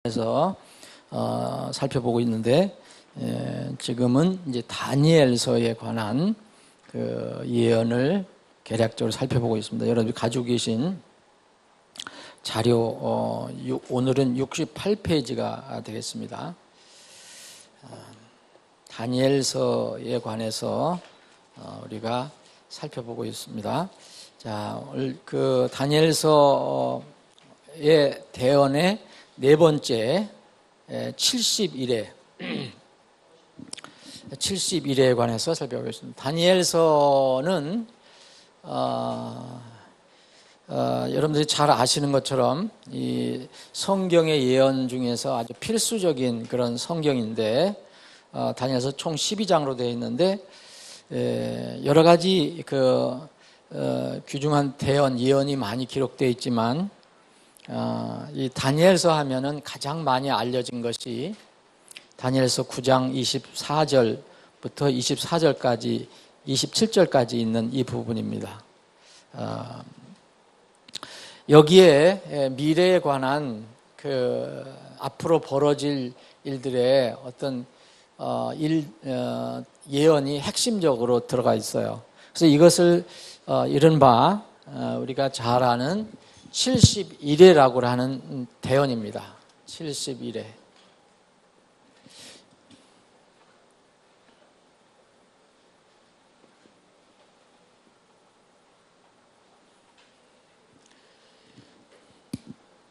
에서 살펴보고 있는데 지금은 이제 다니엘서에 관한 그 예언을 개략적으로 살펴보고 있습니다. 여러분이 가지고 계신 자료 오늘은 68페이지가 되겠습니다. 다니엘서에 관해서 우리가 살펴보고 있습니다. 자, 오늘 그 다니엘서의 대언의 네 번째 71회 71회에 관해서 살펴보겠습니다. 다니엘서는 여러분들이 잘 아시는 것처럼 이 성경의 예언 중에서 아주 필수적인 그런 성경인데 다니엘서 총 12장으로 되어 있는데 여러 가지 그 귀중한 대언 예언이 많이 기록되어 있지만 이 다니엘서 하면은 가장 많이 알려진 것이 다니엘서 9장 24절부터 24절까지 27절까지 있는 이 부분입니다. 여기에 미래에 관한 그 앞으로 벌어질 일들의 어떤 예언이 핵심적으로 들어가 있어요. 그래서 이것을 이른바 우리가 잘 아는 71회라고 하는 대언입니다. 71회.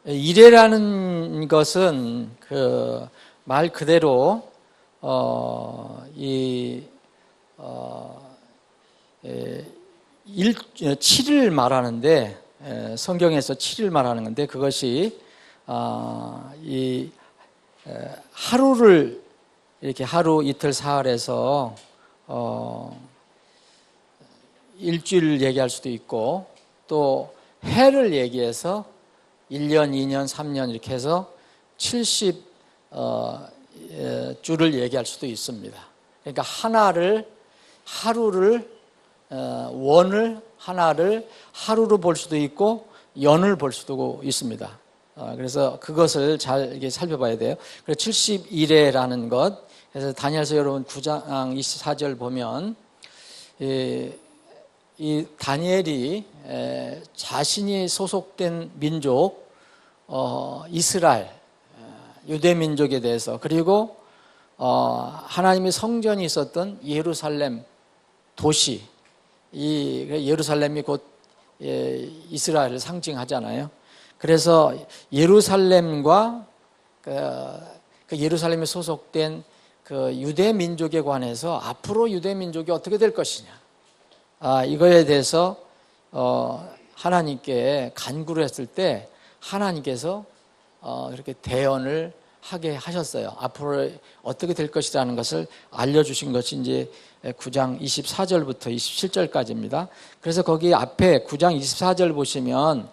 이래라는 것은 그 말 그대로 7일 말하는데 성경에서 7일 말하는 건데 그것이 이 하루를 이렇게 하루 이틀 사흘에서 일주일을 얘기할 수도 있고 또 해를 얘기해서 1년, 2년, 3년 이렇게 해서 70주를 얘기할 수도 있습니다. 그러니까 하루를 원을 하나를 하루로 볼 수도 있고 연을 볼 수도 있습니다. 그래서 그것을 잘 이렇게 살펴봐야 돼요. 그래서 71회라는 것. 그래서 다니엘서 여러분 9장 24절 보면 이 다니엘이 자신이 소속된 민족 이스라엘 유대 민족에 대해서 그리고 하나님의 성전이 있었던 예루살렘 도시 이 예루살렘이 곧 이스라엘을 상징하잖아요. 그래서 예루살렘과 그 예루살렘에 소속된 그 유대 민족에 관해서 앞으로 유대 민족이 어떻게 될 것이냐 이거에 대해서 하나님께 간구를 했을 때 하나님께서 그렇게 대언을 하게 하셨어요. 앞으로 어떻게 될 것이라는 것을 알려주신 것이 이제 9장 24절부터 27절까지입니다. 그래서 거기 앞에 9장 24절 보시면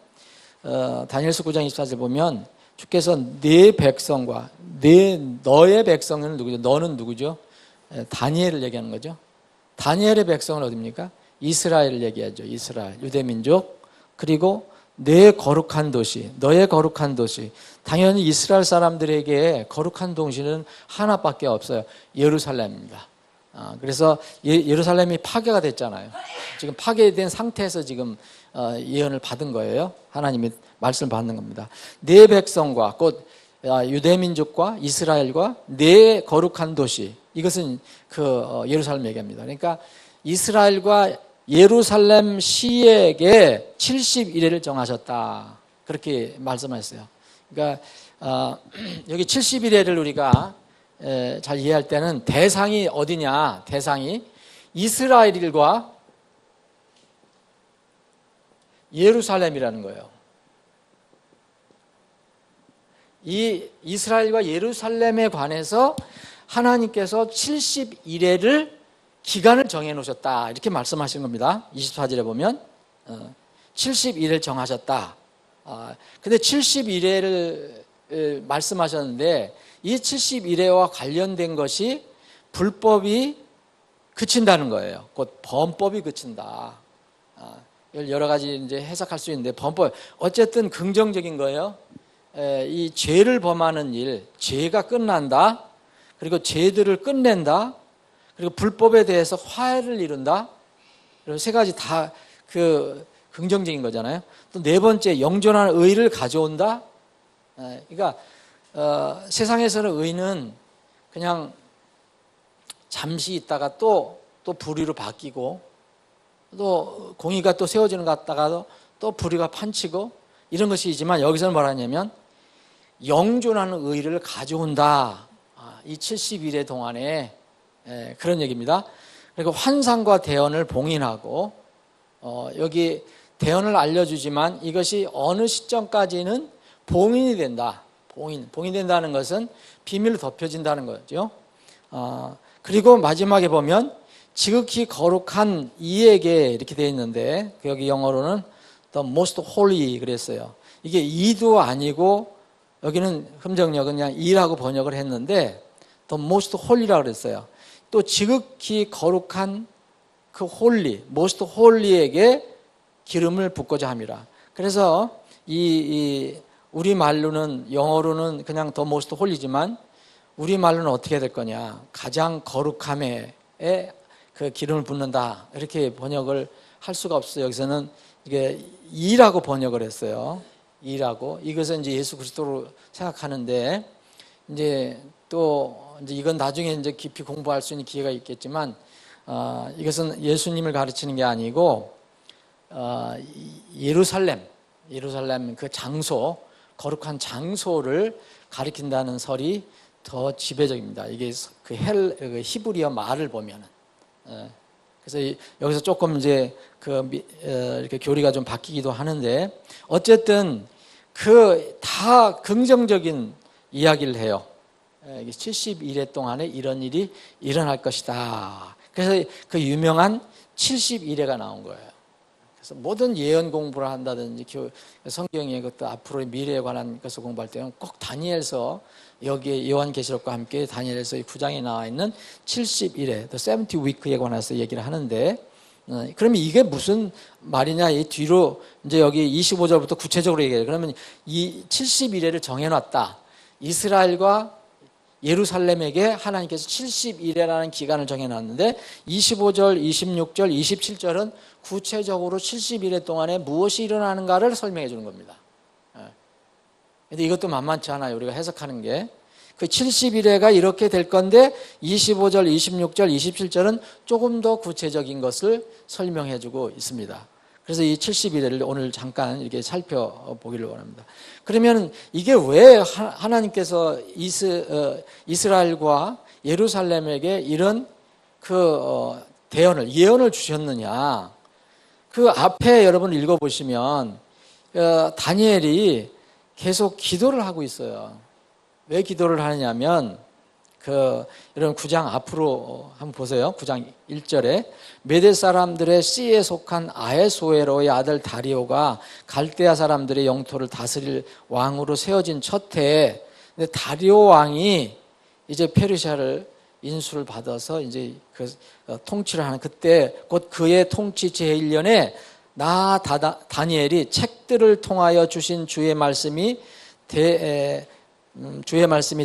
다니엘서 9장 24절 보면 주께서 네 백성과 너의 백성은 누구죠? 너는 누구죠? 다니엘을 얘기하는 거죠. 다니엘의 백성은 어디입니까? 이스라엘을 얘기하죠. 이스라엘, 유대민족. 그리고 내 거룩한 도시, 너의 거룩한 도시. 당연히 이스라엘 사람들에게 거룩한 도시는 하나밖에 없어요. 예루살렘입니다. 그래서 예루살렘이 파괴가 됐잖아요. 지금 파괴된 상태에서 지금 예언을 받은 거예요. 하나님의 말씀을 받는 겁니다. 내 백성과 곧 유대민족과 이스라엘과 내 거룩한 도시. 이것은 그 예루살렘 얘기합니다. 그러니까 이스라엘과 예루살렘 시에게 71회를 정하셨다. 그렇게 말씀하셨어요. 그러니까 여기 71회를 우리가 잘 이해할 때는 대상이 어디냐? 대상이 이스라엘과 예루살렘이라는 거예요. 이 이스라엘과 예루살렘에 관해서 하나님께서 71회를 기간을 정해 놓으셨다. 이렇게 말씀하신 겁니다. 24절에 보면 71회를 정하셨다. 근데 71회를 말씀하셨는데 이 71회와 관련된 것이 불법이 그친다는 거예요. 곧 범법이 그친다. 여러 가지 이제 해석할 수 있는데 범법 어쨌든 긍정적인 거예요. 이 죄를 범하는 일, 죄가 끝난다. 그리고 죄들을 끝낸다. 그리고 불법에 대해서 화해를 이룬다. 그리고 세 가지 다 그 긍정적인 거잖아요. 또 네 번째, 영존한 의를 가져온다. 그러니까 세상에서는 의는 그냥 잠시 있다가 또 불의로 바뀌고, 또 공의가 또 세워지는 것 같다가도 또 불의가 판치고 이런 것이지만, 여기서는 뭐라 하냐면 영존하는 의를 가져온다. 이 70일의 동안에 그런 얘기입니다. 그리고 환상과 대언을 봉인하고, 여기 대언을 알려주지만 이것이 어느 시점까지는 봉인이 된다. 봉인된다는 것은 비밀로 덮여진다는 거죠. 그리고 마지막에 보면 지극히 거룩한 이에게 이렇게 되어 있는데, 여기 영어로는 the most holy 그랬어요. 이게 이도 아니고 여기는 흠정역은 그냥 이라고 번역을 했는데 the most holy라고 그랬어요. 또 지극히 거룩한 그 홀리, most holy에게 기름을 붓고자 함이라. 그래서 이 우리 말로는, 영어로는 그냥 the most holy지만 우리 말로는 어떻게 될 거냐? 가장 거룩함에 그 기름을 붓는다. 이렇게 번역을 할 수가 없어요. 여기서는 이게 이라고 번역을 했어요. 이라고. 이것은 이제 예수 그리스도로 생각하는데, 이제 또 이제 이건 나중에 이제 깊이 공부할 수 있는 기회가 있겠지만, 이것은 예수님을 가르치는 게 아니고 예루살렘 그 장소, 거룩한 장소를 가리킨다는 설이 더 지배적입니다. 이게 그 히브리어 말을 보면은. 그래서 여기서 조금 이제 이렇게 교리가 좀 바뀌기도 하는데, 어쨌든 다 긍정적인 이야기를 해요. 70일의 동안에 이런 일이 일어날 것이다. 그래서 그 유명한 70일에가 나온 거예요. 그래서 모든 예언 공부를 한다든지 성경의 것도 앞으로의 미래에 관한 것을 공부할 때는 꼭 다니엘서, 여기에 요한계시록과 함께 다니엘서 9장에 나와 있는 70일에, the 70 week에 관해서 얘기를 하는데, 그러면 이게 무슨 말이냐? 이 뒤로 이제 여기 25절부터 구체적으로 얘기해요. 그러면 이 70일에를 정해놨다. 이스라엘과 예루살렘에게 하나님께서 70일이라는 기간을 정해놨는데, 25절, 26절, 27절은 구체적으로 70일 동안에 무엇이 일어나는가를 설명해 주는 겁니다. 그런데 이것도 만만치 않아요. 우리가 해석하는 게. 그 70일에가 이렇게 될 건데 25절, 26절, 27절은 조금 더 구체적인 것을 설명해 주고 있습니다. 그래서 이 70일을 오늘 잠깐 이렇게 살펴보기를 원합니다. 그러면 이게 왜 하나님께서 이스라엘과 예루살렘에게 이런 대언을, 예언을 주셨느냐? 그 앞에 여러분 읽어보시면 다니엘이 계속 기도를 하고 있어요. 왜 기도를 하느냐면, 여러분 9장 앞으로 한번 보세요. 9장 1절에 메대 사람들의 씨에 속한 아에소에로의 아들 다리오가 갈대아 사람들의 영토를 다스릴 왕으로 세워진 첫 해에, 근데 다리오 왕이 이제 페르시아를 인수를 받아서 이제 통치를 하는, 그때 곧 그의 통치 제1년에 다니엘이 책들을 통하여 주신 주의 말씀이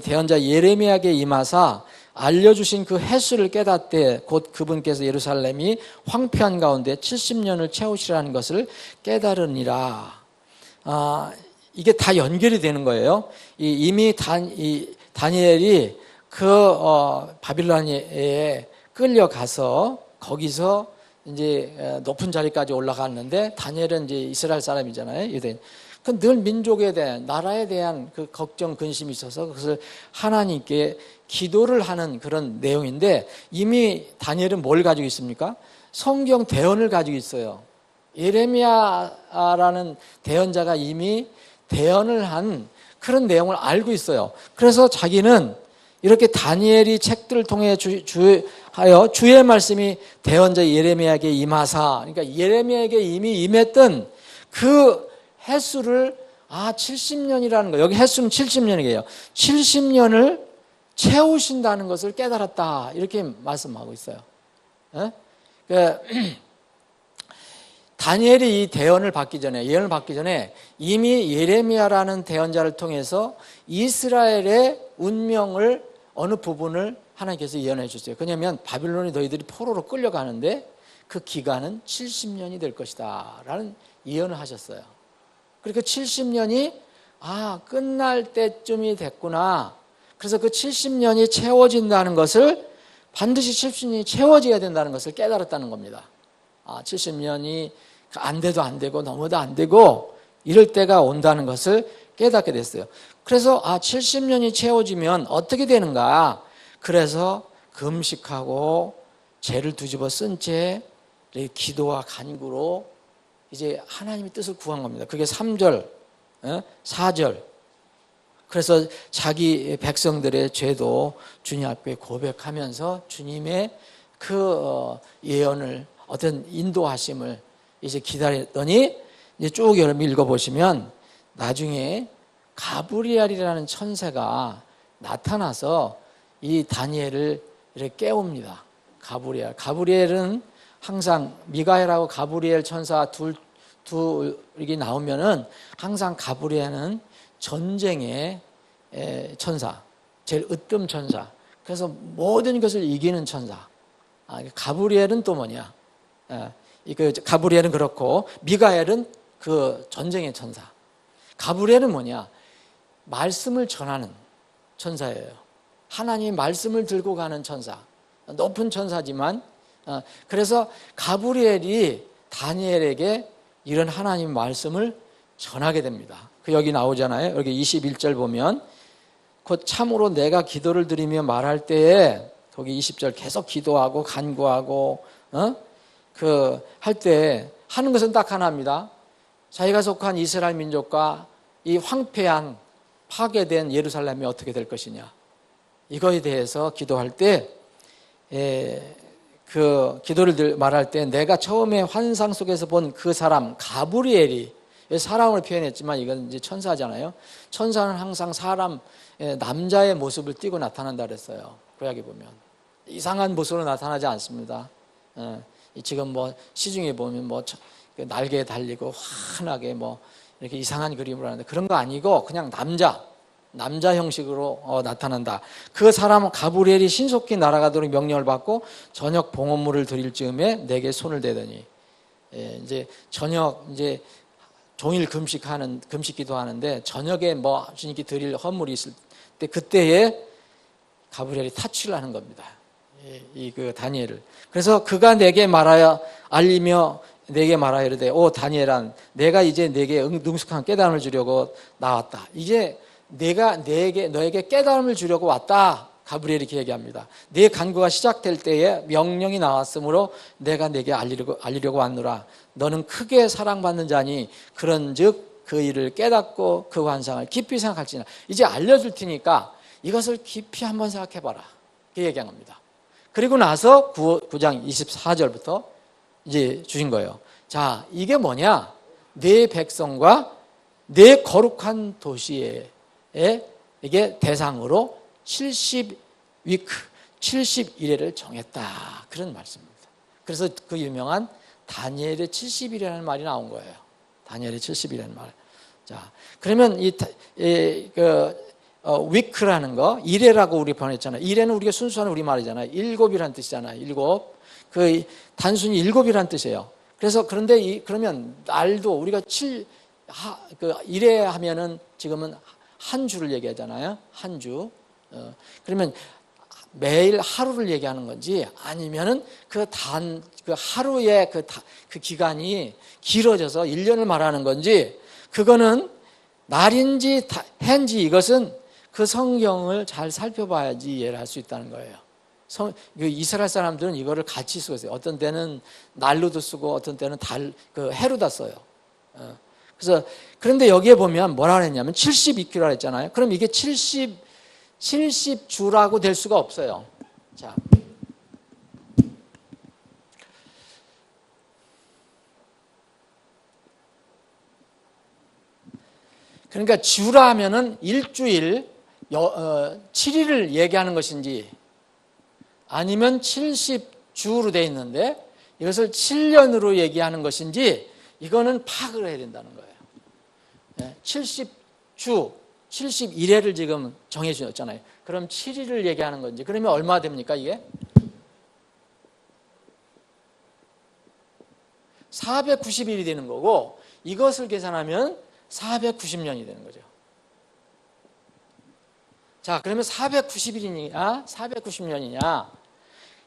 대언자 예레미야에게 임하사 알려주신 그 횟수를 깨닫되 곧 그분께서 예루살렘이 황폐한 가운데 70년을 채우시라는 것을 깨달으니라. 이게 다 연결이 되는 거예요. 이미 다니엘이 바빌론에 끌려가서 거기서 이제 높은 자리까지 올라갔는데, 다니엘은 이제 이스라엘 사람이잖아요. 유대인. 늘 민족에 대한, 나라에 대한 그 걱정, 근심이 있어서 그것을 하나님께 기도를 하는 그런 내용인데, 이미 다니엘은 뭘 가지고 있습니까? 성경 대언을 가지고 있어요. 예레미야라는 대언자가 이미 대언을 한 그런 내용을 알고 있어요. 그래서 자기는 이렇게 다니엘이 책들을 통해 주의 말씀이 대언자 예레미야에게 임하사, 그러니까 예레미야에게 이미 임했던 그 횟수를 70년이라는 거, 여기 횟수는 70년이에요. 70년을 채우신다는 것을 깨달았다, 이렇게 말씀하고 있어요. 다니엘이 이 대언을 받기 전에, 예언을 받기 전에 이미 예레미야라는 대언자를 통해서 이스라엘의 운명을 어느 부분을 하나님께서 예언해 주세요. 왜냐하면 바빌론이 너희들이 포로로 끌려가는데 그 기간은 70년이 될 것이다 라는 예언을 하셨어요. 그리고 70년이 끝날 때쯤이 됐구나. 그래서 그 70년이 채워진다는 것을, 반드시 70년이 채워져야 된다는 것을 깨달았다는 겁니다. 70년이 안 돼도 안 되고 너무도 안 되고 이럴 때가 온다는 것을 깨닫게 됐어요. 그래서 70년이 채워지면 어떻게 되는가? 그래서 금식하고 죄를 뒤집어 쓴 채 기도와 간구로 이제 하나님의 뜻을 구한 겁니다. 그게 3절, 4절. 그래서 자기 백성들의 죄도 주님 앞에 고백하면서 주님의 그 예언을, 어떤 인도하심을 이제 기다렸더니, 이제 쭉 읽어보시면 나중에 가브리엘이라는 천사가 나타나서 이 다니엘을 이렇게 깨웁니다. 가브리엘은 항상 미가엘하고 가브리엘 천사 둘이 나오면은 항상 가브리엘은 전쟁의 천사, 제일 으뜸 천사. 그래서 모든 것을 이기는 천사. 가브리엘은 또 뭐냐? 가브리엘은 그렇고 미가엘은 그 전쟁의 천사. 가브리엘은 뭐냐? 말씀을 전하는 천사예요. 하나님의 말씀을 들고 가는 천사. 높은 천사지만, 그래서 가브리엘이 다니엘에게 이런 하나님의 말씀을 전하게 됩니다. 여기 나오잖아요. 여기 21절 보면 곧 참으로 내가 기도를 드리며 말할 때에, 거기 20절 계속 기도하고 간구하고 할 때 하는 것은 딱 하나입니다. 자기가 속한 이스라엘 민족과 이 황폐한 파괴된 예루살렘이 어떻게 될 것이냐, 이거에 대해서 기도할 때, 그 기도를 말할 때 내가 처음에 환상 속에서 본 그 사람 가브리엘이, 사람을 표현했지만 이건 이제 천사잖아요. 천사는 항상 사람, 남자의 모습을 띠고 나타난다 그랬어요. 구약에 보면 이상한 모습으로 나타나지 않습니다. 지금 시중에 보면 날개에 달리고 환하게 이렇게 이상한 그림을 하는데 그런 거 아니고 그냥 남자 형식으로 나타난다. 그 사람은 가브리엘이 신속히 날아가도록 명령을 받고 저녁 봉헌물을 드릴 즈음에 내게 손을 대더니, 이제 저녁 이제 종일 금식 기도하는데 저녁에 주님께 드릴 헌물이 있을 때 그때에 가브리엘이 타치를 하는 겁니다. 그 다니엘을. 그래서 그가 내게 말하여 알리며 내게 말하여 이르되 오 다니엘아, 내가 이제 내게 능숙한 깨달음을 주려고 나왔다. 이제 내가 너에게 깨달음을 주려고 왔다. 가브리엘이 이렇게 얘기합니다. 네 간구가 시작될 때에 명령이 나왔으므로 내가 내게 알리려고 왔노라. 너는 크게 사랑받는 자니 그런즉 그 일을 깨닫고 그 환상을 깊이 생각할지나. 이제 알려줄 테니까 이것을 깊이 한번 생각해봐라. 그 얘기한 겁니다. 그리고 나서 9장 24절부터 이제 주신 거예요. 자, 이게 뭐냐? 내 백성과 내 거룩한 도시에 이게 대상으로 70위크, 70일회를 정했다. 그런 말씀입니다. 그래서 그 유명한 다니엘의 70일이라는 말이 나온 거예요. 다니엘의 70일이라는 말. 자, 그러면 위크라는 거, 일회라고 우리 번역했잖아요. 일회는 우리가 순수한 우리말이잖아요. 일곱이라는 뜻이잖아요. 일곱. 단순히 일곱이라는 뜻이에요. 그래서 그런데 그러면 날도 우리가 일회 하면은 지금은 한 주를 얘기하잖아요. 한 주. 그러면 매일 하루를 얘기하는 건지 아니면은 그 하루의 그 기간이 길어져서 1년을 말하는 건지, 그거는 날인지 해인지 이것은 그 성경을 잘 살펴봐야지 이해를 할 수 있다는 거예요. 이스라엘 사람들은 이거를 같이 쓰고 있어요. 어떤 때는 날로도 쓰고 어떤 때는 해로다 써요. 그래서 그런데 여기에 보면 뭐라 그랬냐면 72kg라 했잖아요. 그럼 이게 70주라고 될 수가 없어요. 자. 그러니까 주라 하면은 일주일 7일을 얘기하는 것인지 아니면 70주로 되어 있는데 이것을 7년으로 얘기하는 것인지 이거는 파악을 해야 된다는 거예요. 70주, 71회를 지금 정해 주셨잖아요. 그럼 7일을 얘기하는 건지 그러면 얼마 됩니까 이게? 490일이 되는 거고 이것을 계산하면 490년이 되는 거죠. 자, 그러면 490일이냐, 490년이냐.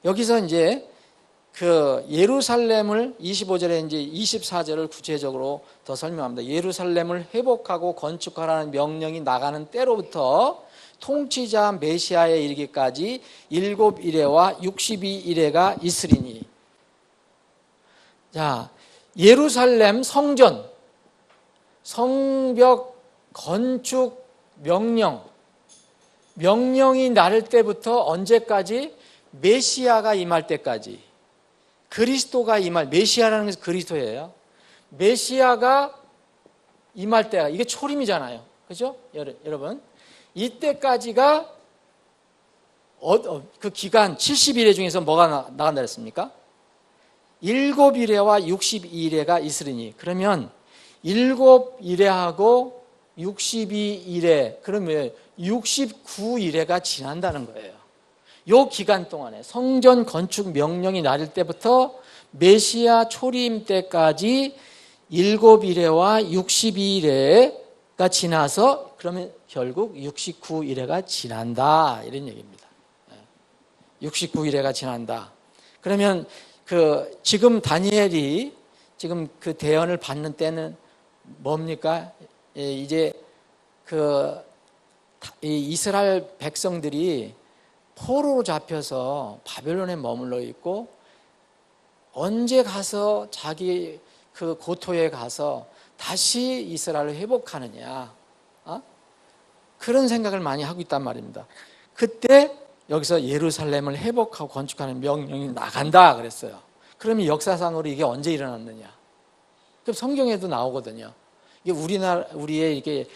여기서 이제 그 예루살렘을 25절에 이제 24절을 구체적으로 더 설명합니다. 예루살렘을 회복하고 건축하라는 명령이 나가는 때로부터 통치자 메시아에 이르기까지 7일회와 62일회가 있으리니. 자, 예루살렘 성전, 성벽 건축 명령이 나를 때부터 언제까지? 메시아가 임할 때까지. 그리스도가 임할, 메시아라는 것은 그리스도예요. 메시아가 임할 때가, 이게 초림이잖아요. 그죠? 여러분. 이때까지가 그 기간 70일회 중에서 뭐가 나간다 그랬습니까? 7일회와 62일회가 있으리니. 그러면 7일회하고 62일회, 그러면 69일회가 지난다는 거예요. 요 기간 동안에 성전 건축 명령이 나릴 때부터 메시아 초림 때까지 7일회와 62일회가 지나서 그러면 결국 69일회가 지난다 이런 얘기입니다. 69일회가 지난다. 그러면 그 지금 다니엘이 지금 그 대언을 받는 때는 뭡니까? 이제 그 이스라엘 백성들이 포로로 잡혀서 바벨론에 머물러 있고 언제 가서 자기 그 고토에 가서 다시 이스라엘을 회복하느냐, 그런 생각을 많이 하고 있단 말입니다. 그때 여기서 예루살렘을 회복하고 건축하는 명령이 나간다 그랬어요. 그러면 역사상으로 이게 언제 일어났느냐? 그럼 성경에도 나오거든요. 이게 우리의 이게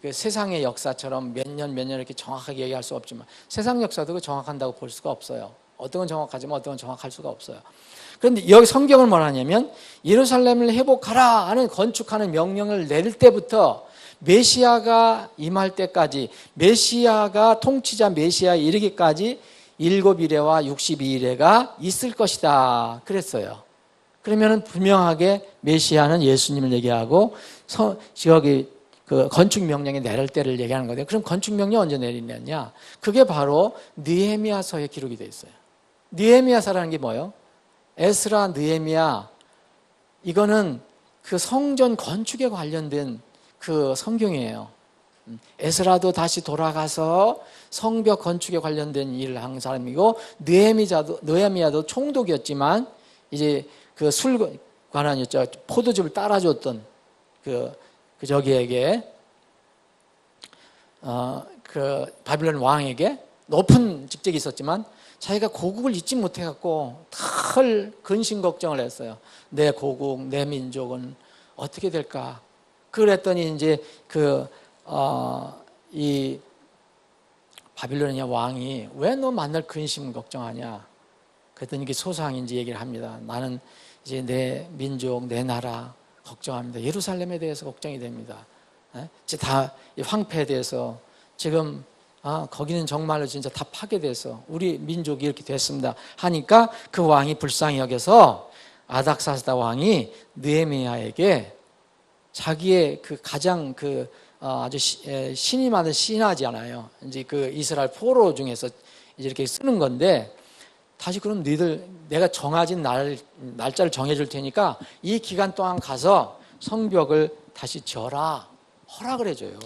그 세상의 역사처럼 몇 년 이렇게 정확하게 얘기할 수 없지만 세상 역사도 정확한다고 볼 수가 없어요. 어떤 건 정확하지만 어떤 건 정확할 수가 없어요. 그런데 여기 성경은 뭐라 하냐면 예루살렘을 회복하라 하는 건축하는 명령을 내릴 때부터 메시아가 임할 때까지, 메시아가 통치자 메시아에 이르기까지 7일회와 62일회가 있을 것이다 그랬어요. 그러면 분명하게 메시아는 예수님을 얘기하고 여기 그 건축 명령이 내릴 때를 얘기하는 거예요. 그럼 건축 명령 언제 내리느냐? 그게 바로 느헤미야서에 기록이 되어 있어요. 느헤미야서라는 게 뭐예요? 에스라, 느헤미야, 이거는 그 성전 건축에 관련된 그 성경이에요. 에스라도 다시 돌아가서 성벽 건축에 관련된 일을 한 사람이고 느헤미야도 총독이었지만 이제 그 술관원이었죠. 포도즙을 따라줬던 그 저기에게 그 바빌론 왕에게 높은 직책이 있었지만 자기가 고국을 잊지 못해갖고 늘 근심 걱정을 했어요. 내 고국, 내 민족은 어떻게 될까? 그랬더니 이제 이 바빌로니아 왕이 왜 너 만날 근심 걱정하냐? 그랬더니 이게 소상인지 얘기를 합니다. 나는 이제 내 민족, 내 나라 걱정합니다. 예루살렘에 대해서 걱정이 됩니다. 이제 다 황폐돼서 지금 거기는 정말로 진짜 다 파괴돼서 우리 민족이 이렇게 됐습니다 하니까 그 왕이 불쌍히 여겨서 아닥사스다 왕이 느헤미야에게 자기의 그 가장 그 아주 신이 많은 신하잖아요. 이제 그 이스라엘 포로 중에서 이제 이렇게 쓰는 건데 다시 그럼 너희들 내가 정해진 날짜를 정해줄 테니까 이 기간 동안 가서 성벽을 다시 져라 허락을 해줘요.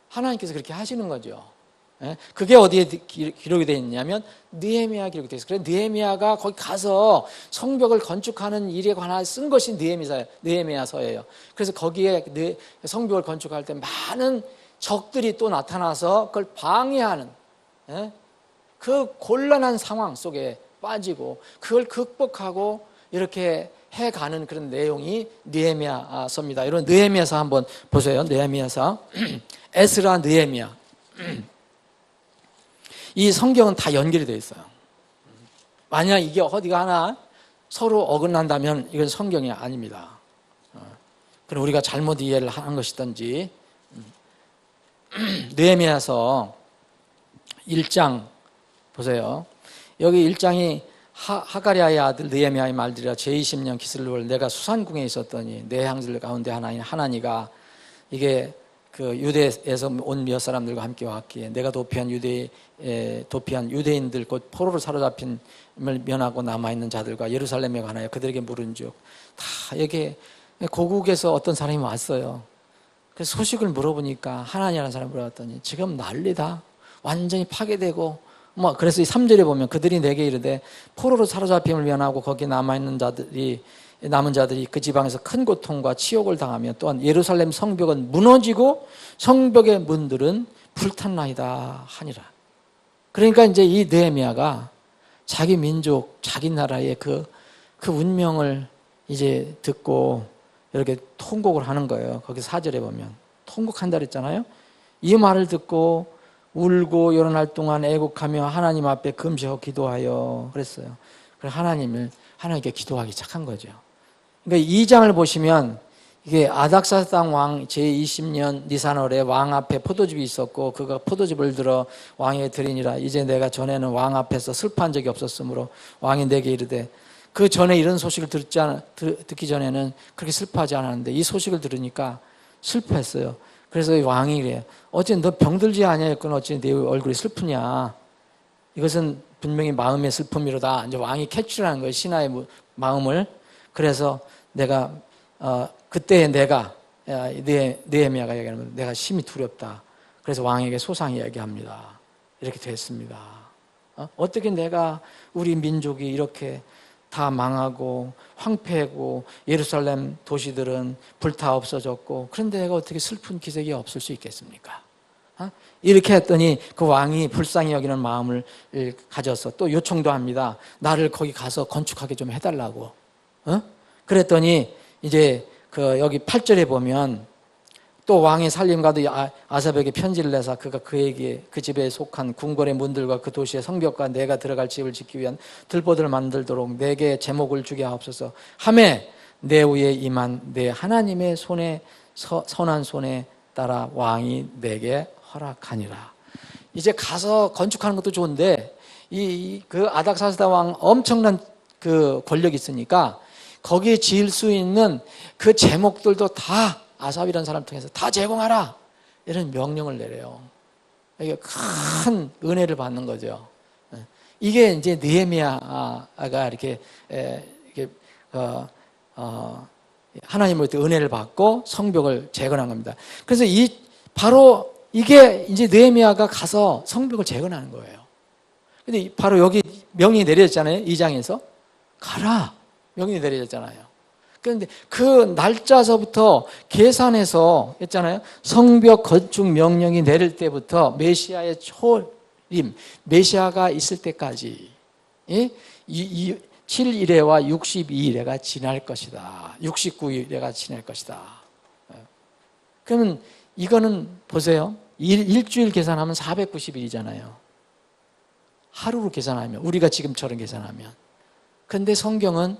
하나님께서 그렇게 하시는 거죠. 그게 어디에 기록이 되어 있냐면 느헤미야 기록이 되어 있어요. 그래서 느헤미야가 거기 가서 성벽을 건축하는 일에 관한 쓴 것이 느헤미야서예요. 그래서 거기에 성벽을 건축할 때 많은 적들이 또 나타나서 그걸 방해하는 그 곤란한 상황 속에 빠지고 그걸 극복하고 이렇게 해가는 그런 내용이 느헤미야서입니다. 이런 느헤미야서 한번 보세요. 느헤미야서 에스라, 느헤미야. 이 성경은 다 연결이 되어 있어요. 만약 이게 어디가 하나 서로 어긋난다면 이건 성경이 아닙니다. 그럼 우리가 잘못 이해를 한 것이든지. 느헤미야서 1장 보세요. 여기 1장이 하가랴의 아들 느헤미야의 말들이라 제20년 기슬월 내가 수산궁에 있었더니 내 형제들 가운데 하나인 하나니가 이게 그 유대에서 온 몇 사람들과 함께 왔기에 내가 도피한 유대인들 곧 포로로 사로잡힌을 면하고 남아있는 자들과 예루살렘에 관하여 그들에게 물은즉 다 여기 고국에서 어떤 사람이 왔어요. 그래서 소식을 물어보니까 하나니라는 사람을 물어봤더니 지금 난리다. 완전히 파괴되고 그래서 이 3절에 보면 그들이 내게 이르되 포로로 사로잡힘을 면하고 거기에 남은 자들이 그 지방에서 큰 고통과 치욕을 당하며 또한 예루살렘 성벽은 무너지고 성벽의 문들은 불탔나이다 하니라. 그러니까 이제 이 느헤미야가 자기 민족, 자기 나라의 그 운명을 이제 듣고 이렇게 통곡을 하는 거예요. 거기 4절에 보면 통곡한다 그랬잖아요. 이 말을 듣고 울고 여러 날 동안 애곡하며 하나님 앞에 금식하고 기도하여 그랬어요. 그래서 하나님께 기도하기 시작한 거죠. 그러니까 2장을 보시면 이게 아닥사스당 왕 제20년 니산월에 왕 앞에 포도즙이 있었고 그가 포도즙을 들어 왕에게 드리니라. 이제 내가 전에는 왕 앞에서 슬퍼한 적이 없었으므로 왕이 내게 이르되 그 전에 이런 소식을 듣기 전에는 그렇게 슬퍼하지 않았는데 이 소식을 들으니까 슬퍼했어요. 그래서 왕이 그래요. 어째 너 병들지 아니하였거나 어째 내 얼굴이 슬프냐. 이것은 분명히 마음의 슬픔이로다. 이제 왕이 캐치를 하는 거예요. 신하의 마음을. 그래서 그때 느헤미야가 얘기하는 내가 심히 두렵다. 그래서 왕에게 소상히 얘기합니다. 이렇게 됐습니다. 어떻게 내가 우리 민족이 이렇게 다 망하고 황폐하고 예루살렘 도시들은 불타 없어졌고 그런데 내가 어떻게 슬픈 기색이 없을 수 있겠습니까? 이렇게 했더니 그 왕이 불쌍히 여기는 마음을 가져서 또 요청도 합니다. 나를 거기 가서 건축하게 좀 해달라고. 그랬더니 이제 여기 8절에 보면 또 왕의 살림가도 아삽에게 편지를 내서 그가 그에게 그 집에 속한 궁궐의 문들과 그 도시의 성벽과 내가 들어갈 집을 짓기 위한 들보들을 만들도록 내게 제목을 주게 하옵소서 하매 내 위에 임한 내 하나님의 손에 선한 손에 따라 왕이 내게 허락하니라. 이제 가서 건축하는 것도 좋은데 그 아닥사스다 왕 엄청난 그 권력이 있으니까 거기에 지을 수 있는 그 제목들도 다 아삽이라는 사람을 통해서 다 제공하라 이런 명령을 내려요. 이게 큰 은혜를 받는 거죠. 이게 이제 느헤미야가 이렇게 하나님으로부터 은혜를 받고 성벽을 재건한 겁니다. 그래서 바로 이게 이제 느헤미야가 가서 성벽을 재건하는 거예요. 근데 바로 여기 명령이 내려졌잖아요. 2장에서 가라 명령이 내려졌잖아요. 그런데 그 날짜서부터 계산해서 했잖아요. 성벽 건축 명령이 내릴 때부터 메시아의 초림, 메시아가 있을 때까지 7일에와 62일에가 지날 것이다. 69일에가 지날 것이다. 그러면 이거는 보세요. 일주일 계산하면 490일이잖아요. 하루로 계산하면 우리가 지금처럼 계산하면. 그런데 성경은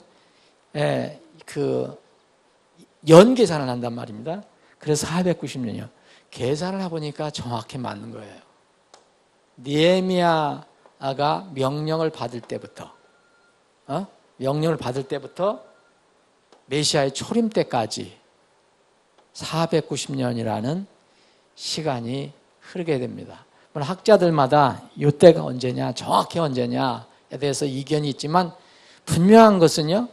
연 계산을 한단 말입니다. 그래서 490년이요. 계산을 해보니까 정확히 맞는 거예요. 느헤미야가 명령을 받을 때부터 메시아의 초림 때까지 490년이라는 시간이 흐르게 됩니다. 물론 학자들마다 이때가 언제냐, 정확히 언제냐에 대해서 이견이 있지만 분명한 것은요.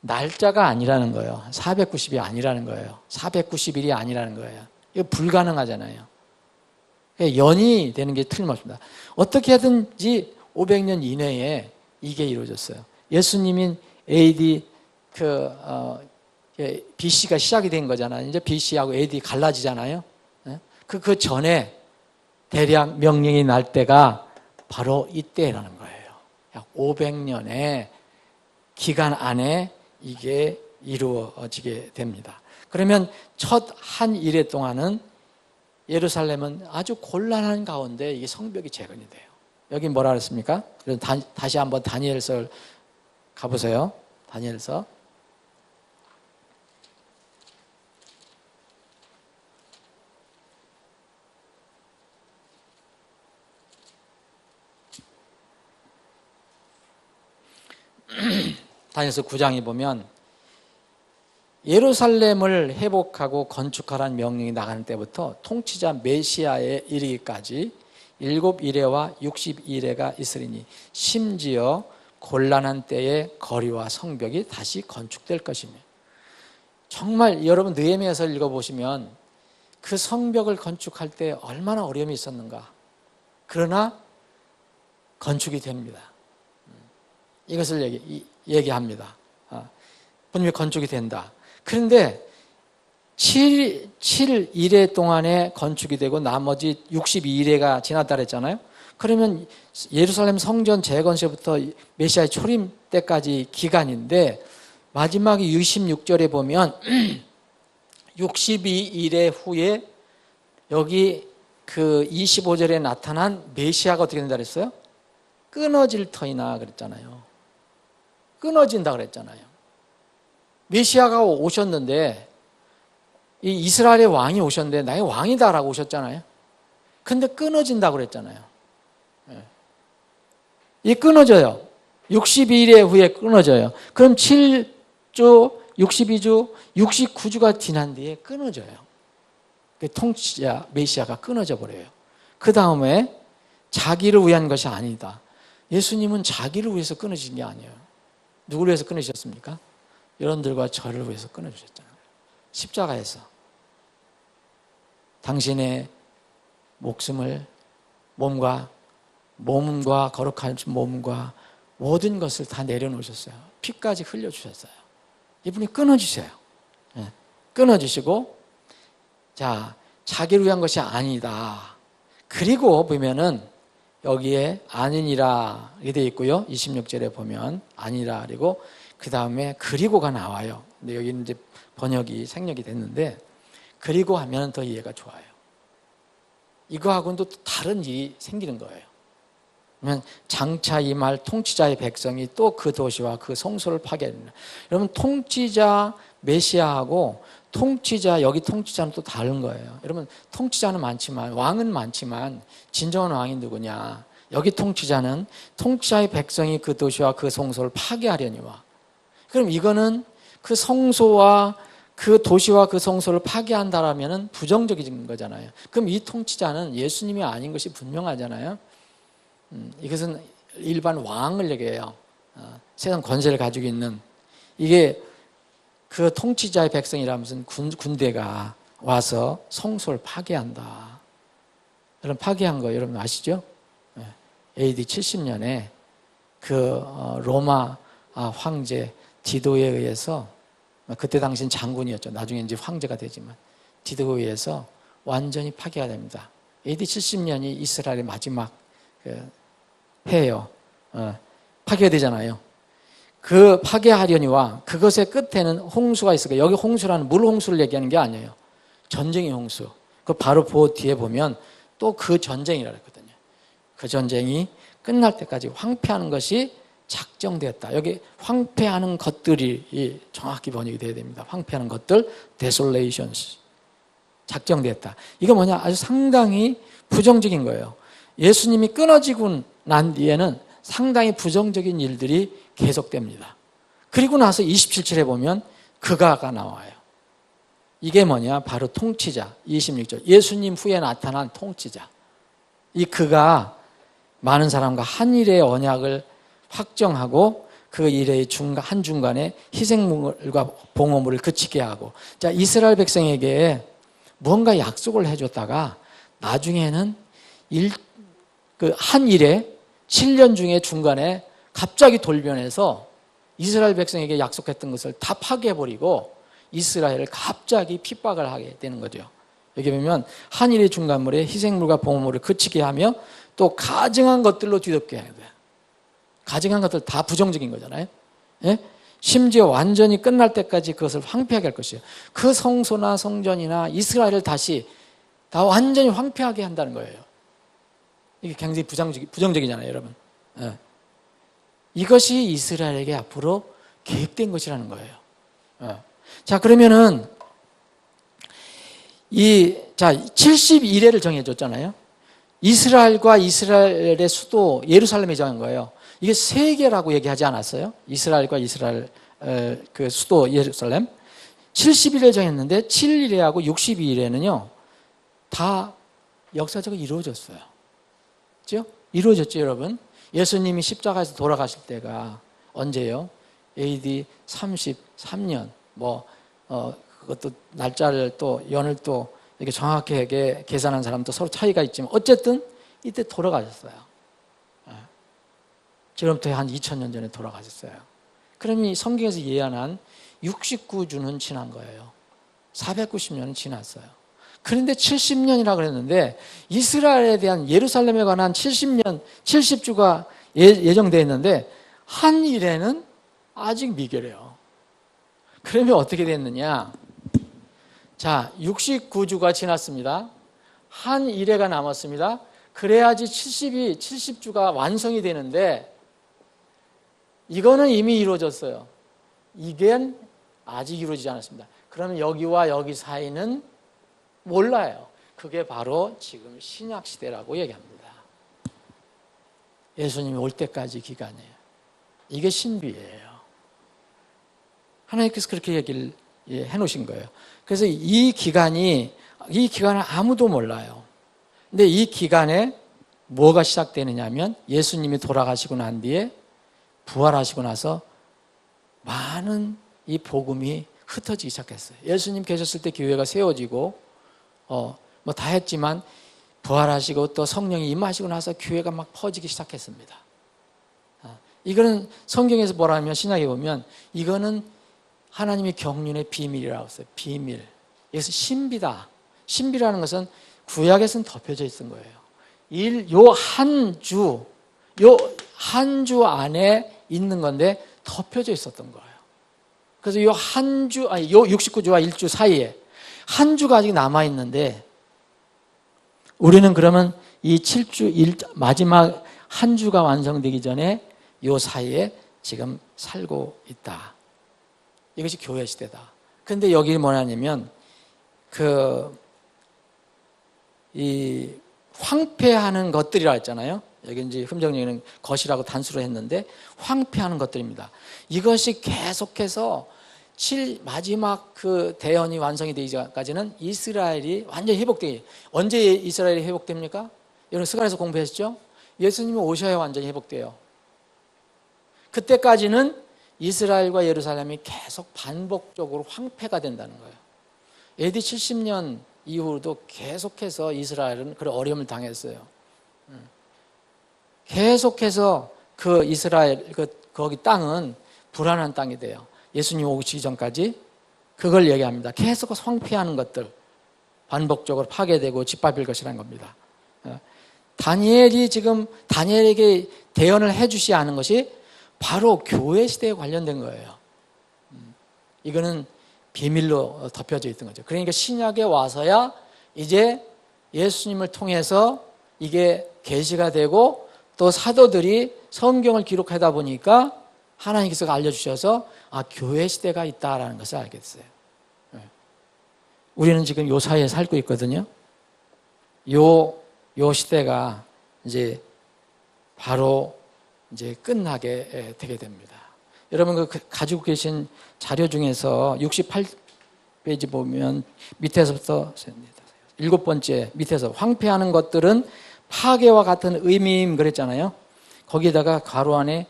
날짜가 아니라는 거예요. 490이 아니라는 거예요. 490일이 아니라는 거예요. 이거 불가능하잖아요. 연이 되는 게 틀림없습니다. 어떻게 하든지 500년 이내에 이게 이루어졌어요. 예수님인 AD BC가 시작이 된 거잖아요. 이제 BC하고 AD 갈라지잖아요. 그 전에 대략 명령이 날 때가 바로 이때라는 거예요. 약 500년의 기간 안에 이게 이루어지게 됩니다. 그러면 첫 한 일해 동안은 예루살렘은 아주 곤란한 가운데 이게 성벽이 재건이 돼요. 여기 뭐라 그랬습니까? 다시 한번 다니엘서를 가보세요. 다니엘서. 다니엘서 9장에 보면 예루살렘을 회복하고 건축하라는 명령이 나가는 때부터 통치자 메시아에 이르기까지 7이레와 60이레가 있으리니 심지어 곤란한 때에 거리와 성벽이 다시 건축될 것이며, 정말 여러분 느헤미야서 읽어보시면 그 성벽을 건축할 때 얼마나 어려움이 있었는가. 그러나 건축이 됩니다. 이것을 얘기합니다. 분명히 건축이 된다. 그런데 7일에 동안에 건축이 되고 나머지 62일에가 지났다 그랬잖아요. 그러면 예루살렘 성전 재건세부터 메시아의 초림 때까지 기간인데, 마지막 66절에 보면 62일의 후에 여기 그 25절에 나타난 메시아가 어떻게 된다 그랬어요? 끊어질 터이나 그랬잖아요. 끊어진다 그랬잖아요. 메시아가 오셨는데, 이 이스라엘의 왕이 오셨는데 나의 왕이다라고 오셨잖아요. 근데 끊어진다고 그랬잖아요. 이 끊어져요. 62일 후에 끊어져요. 그럼 7주, 62주, 69주가 지난 뒤에 끊어져요. 통치자 메시아가 끊어져 버려요. 그 다음에 자기를 위한 것이 아니다. 예수님은 자기를 위해서 끊어진 게 아니에요. 누구를 위해서 끊으셨습니까? 여러분들과 저를 위해서 끊어주셨잖아요. 십자가에서 당신의 목숨을, 몸과 거룩한 몸과 모든 것을 다 내려놓으셨어요. 피까지 흘려주셨어요. 이분이 끊어주세요. 끊어주시고, 자, 자기를 위한 것이 아니다. 그리고 보면은 여기에 아니니라 이렇게 되어 있고요. 26절에 보면 아니라, 그리고 그 다음에 그리고가 나와요. 근데 여기는 이제 번역이 생략이 됐는데, 그리고 하면 더 이해가 좋아요. 이거하고는 또 다른 일이 생기는 거예요. 그러면 장차 이 말 통치자의 백성이 또 그 도시와 그 성소를 파괴합니다. 여러분, 통치자 메시아하고 통치자, 여기 통치자는 또 다른 거예요. 여러분, 통치자는 많지만, 왕은 많지만 진정한 왕이 누구냐? 여기 통치자는 통치자의 백성이 그 도시와 그 성소를 파괴하려니와. 그럼 이거는 그 성소와 그 도시와 그 성소를 파괴한다라면 부정적인 거잖아요. 그럼 이 통치자는 예수님이 아닌 것이 분명하잖아요. 이것은 일반 왕을 얘기해요. 세상 권세를 가지고 있는, 이게 그 통치자의 백성이라면 군대가 와서 성소를 파괴한다. 여러분, 파괴한 거 여러분 아시죠? AD 70년에 그 로마 황제 디도에 의해서, 그때 당시엔 장군이었죠. 나중에 이제 황제가 되지만 디도에 의해서 완전히 파괴가 됩니다. AD 70년이 이스라엘의 마지막 해예요. 파괴가 되잖아요. 그 파괴하려니와 그것의 끝에는 홍수가 있을 거예요. 여기 홍수라는 물 홍수를 얘기하는 게 아니에요. 전쟁의 홍수. 그 바로 그 뒤에 보면 또 그 전쟁이라 그랬거든요. 그 전쟁이 끝날 때까지 황폐하는 것이 작정되었다. 여기 황폐하는 것들이 정확히 번역이 돼야 됩니다. 황폐하는 것들, desolations. 작정되었다. 이거 뭐냐? 아주 상당히 부정적인 거예요. 예수님이 끊어지고 난 뒤에는 상당히 부정적인 일들이 계속됩니다. 그리고 나서 27절에 보면 그가가 나와요. 이게 뭐냐? 바로 통치자. 26절. 예수님 후에 나타난 통치자. 이 그가 많은 사람과 한 일의 언약을 확정하고 그 일의 한중간에 희생물과 봉헌물을 그치게 하고, 자, 이스라엘 백성에게 무언가 약속을 해줬다가 나중에는 한 일에 7년 중에 중간에 갑자기 돌변해서 이스라엘 백성에게 약속했던 것을 다 파괴해버리고 이스라엘을 갑자기 핍박을 하게 되는 거죠. 여기 보면 한 일의 중간물에 희생물과 봉헌물을 그치게 하며 또 가증한 것들로 뒤덮게 해야 돼요. 가증한 것들 다 부정적인 거잖아요. 예? 심지어 완전히 끝날 때까지 그것을 황폐하게 할 것이에요. 그 성소나 성전이나 이스라엘을 다시 다 완전히 황폐하게 한다는 거예요. 이게 굉장히 부정적이잖아요, 여러분. 예. 이것이 이스라엘에게 앞으로 계획된 것이라는 거예요. 자, 그러면은 71회를 정해줬잖아요. 이스라엘과 이스라엘의 수도 예루살렘에 정한 거예요. 이게 세계라고 얘기하지 않았어요? 이스라엘과 이스라엘 그 수도 예루살렘 70일에 정했는데 7일에하고 62일에는요 다 역사적으로 이루어졌어요. 그렇죠? 이루어졌죠, 여러분. 예수님이 십자가에서 돌아가실 때가 언제요? AD 33년. 그것도 날짜를 또 연을 또 이렇게 정확하게 계산한 사람도 서로 차이가 있지만 어쨌든 이때 돌아가셨어요. 지금부터 한 2000년 전에 돌아가셨어요. 그러니 성경에서 예언한 69주는 지난 거예요. 490년은 지났어요. 그런데 70년이라고 그랬는데 이스라엘에 대한 예루살렘에 관한 70주가 예정되어 있는데 한 일에는 아직 미결해요. 그러면 어떻게 됐느냐? 자, 69주가 지났습니다. 한 일회가 남았습니다. 그래야지 70주가 완성이 되는데 이거는 이미 이루어졌어요. 이게 아직 이루어지지 않았습니다. 그러면 여기와 여기 사이는 몰라요. 그게 바로 지금 신약시대라고 얘기합니다. 예수님이 올 때까지 기간이에요. 이게 신비예요. 하나님께서 그렇게 얘기를 해놓으신 거예요. 그래서 이 기간을 아무도 몰라요. 근데 이 기간에 뭐가 시작되느냐 하면 예수님이 돌아가시고 난 뒤에 부활하시고 나서 많은 이 복음이 흩어지기 시작했어요. 예수님 계셨을 때 교회가 세워지고 다 했지만 부활하시고 또 성령이 임하시고 나서 교회가 막 퍼지기 시작했습니다. 이거는 성경에서 뭐라면 신약에 보면 이거는 하나님의 경륜의 비밀이라고 했어요. 비밀. 여기서 신비다. 신비라는 것은 구약에서는 덮여져 있던 거예요. 요 한 주 안에 있는 건데 덮여져 있었던 거예요. 그래서 요 69주와 1주 사이에 한 주가 아직 남아있는데 우리는 그러면 이 7주, 마지막 한 주가 완성되기 전에 요 사이에 지금 살고 있다. 이것이 교회 시대다. 근데 여기 뭐냐면 이 황폐하는 것들이라 했잖아요. 여기 이제 흠정령에는 것이라고 단수로 했는데 황폐하는 것들입니다. 이것이 계속해서 마지막 그 대언이 완성이 되기까지는 이스라엘이 완전히 회복되기. 언제 이스라엘이 회복됩니까? 여러분 스가랴서 공부하셨죠? 예수님이 오셔야 완전히 회복돼요. 그때까지는 이스라엘과 예루살렘이 계속 반복적으로 황폐가 된다는 거예요. AD 70년 이후로도 계속해서 이스라엘은 그런 어려움을 당했어요. 계속해서 그 이스라엘 거기 땅은 불안한 땅이 돼요. 예수님 오시기 전까지 그걸 얘기합니다. 계속 황폐하는 것들 반복적으로 파괴되고 짓밟힐 것이라는 겁니다. 다니엘에게 대언을 해주시 않은 것이 바로 교회 시대에 관련된 거예요. 이거는 비밀로 덮여져 있던 거죠. 그러니까 신약에 와서야 이제 예수님을 통해서 이게 계시가 되고 또 사도들이 성경을 기록하다 보니까 하나님께서 알려주셔서 교회 시대가 있다라는 것을 알게 됐어요. 우리는 지금 요 사이에 살고 있거든요. 요 시대가 이제 바로 이제 끝나게 되게 됩니다. 여러분 가지고 계신 자료 중에서 68페이지 보면 밑에서부터 7번째 밑에서 황폐하는 것들은 파괴와 같은 의미임 그랬잖아요. 거기에다가 괄호 안에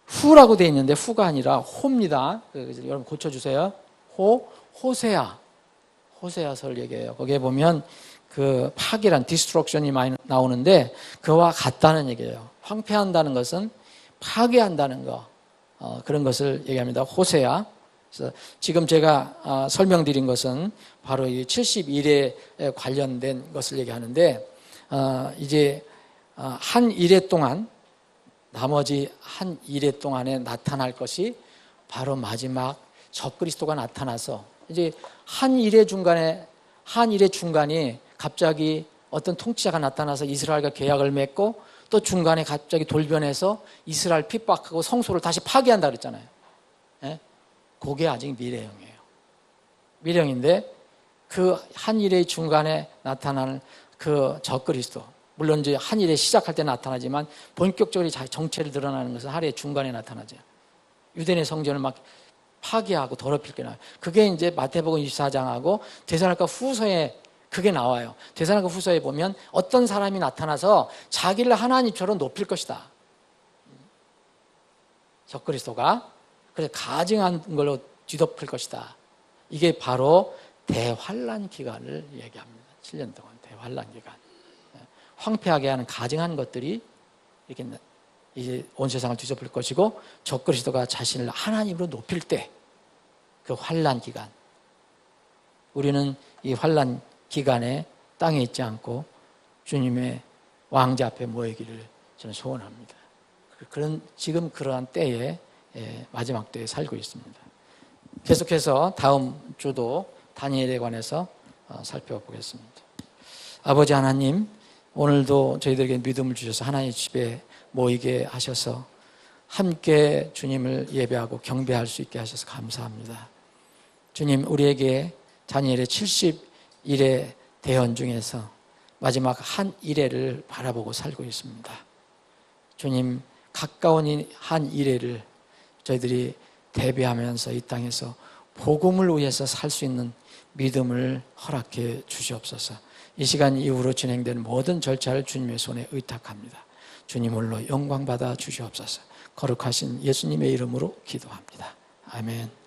후라고 되어 있는데 후가 아니라 호입니다. 여러분 고쳐주세요. 호세아서를 얘기해요. 거기에 보면 그 파괴란 디스트럭션이 많이 나오는데 그와 같다는 얘기예요. 황폐한다는 것은 파괴한다는 거 그런 것을 얘기합니다. 호세아. 그래서 지금 제가 설명드린 것은 바로 이 71회에 관련된 것을 얘기하는데 이제 한 일회 동안 나머지 한 일회 동안에 나타날 것이 바로 마지막 적그리스도가 나타나서 이제 한 일회 중간이 갑자기 어떤 통치자가 나타나서 이스라엘과 계약을 맺고 또 중간에 갑자기 돌변해서 이스라엘 핍박하고 성소를 다시 파괴한다 그랬잖아요. 예? 그게 아직 미래형이에요. 미래형인데 그 한 일의 중간에 나타나는 그 적그리스도, 물론 이제 한 일의 시작할 때 나타나지만 본격적으로 자기 정체를 드러나는 것은 한 일의 중간에 나타나죠. 유대인의 성전을 막 파괴하고 더럽힐 게 나와요. 그게 이제 마태복음 24장하고 데살로니가 후서에 그게 나와요. 데살로니가 후서에 보면 어떤 사람이 나타나서 자기를 하나님처럼 높일 것이다. 적그리스도가 그래서 가증한 걸로 뒤덮을 것이다. 이게 바로 대환란 기간을 얘기합니다. 7년 동안 대환란 기간. 황폐하게 하는 가증한 것들이 이렇게 이제 온 세상을 뒤덮을 것이고 적그리스도가 자신을 하나님으로 높일 때 그 환란 기간, 우리는 이 환란 기간에 땅에 있지 않고 주님의 왕자 앞에 모이기를 저는 소원합니다. 지금 그러한 때에 마지막 때에 살고 있습니다. 계속해서 다음 주도 다니엘에 관해서 살펴보겠습니다. 아버지 하나님, 오늘도 저희들에게 믿음을 주셔서 하나님의 집에 모이게 하셔서 함께 주님을 예배하고 경배할 수 있게 하셔서 감사합니다. 주님, 우리에게 다니엘의 70일의 대언 중에서 마지막 한 일회를 바라보고 살고 있습니다. 주님, 가까운 한 일회를 저희들이 대비하면서 이 땅에서 복음을 위해서 살 수 있는 믿음을 허락해 주시옵소서. 이 시간 이후로 진행되는 모든 절차를 주님의 손에 의탁합니다. 주님 홀로 영광 받아 주시옵소서. 거룩하신 예수님의 이름으로 기도합니다. 아멘.